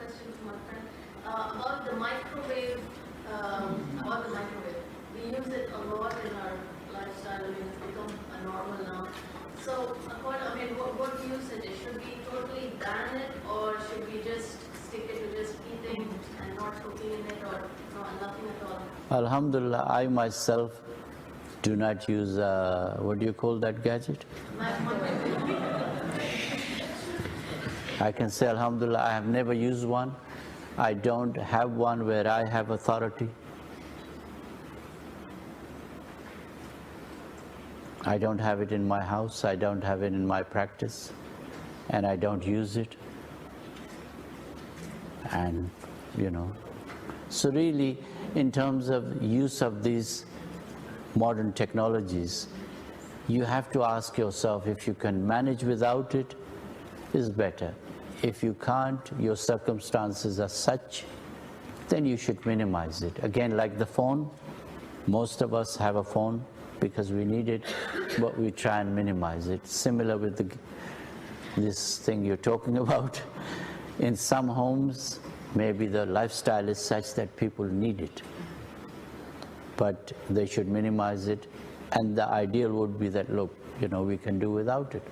question from my friend about the microwave. We use it a lot in our lifestyle. I mean, it's become a normal now. So, what usage? Should we totally ban it, or should we just stick it to just eating and not cooking in it, or nothing at all? Alhamdulillah, I myself do not use, what do you call that gadget? I can say, Alhamdulillah, I have never used one. I don't have one where I have authority. I don't have it in my house, I don't have it in my practice, and I don't use it. And, so really, in terms of use of these modern technologies, you have to ask yourself if you can manage without it, is better. If you can't, your circumstances are such, then you should minimize it. Again, like the phone, most of us have a phone because we need it, but we try and minimize it. Similar with this thing you're talking about. In some homes, maybe the lifestyle is such that people need it, but they should minimize it. And the ideal would be that, look, we can do without it.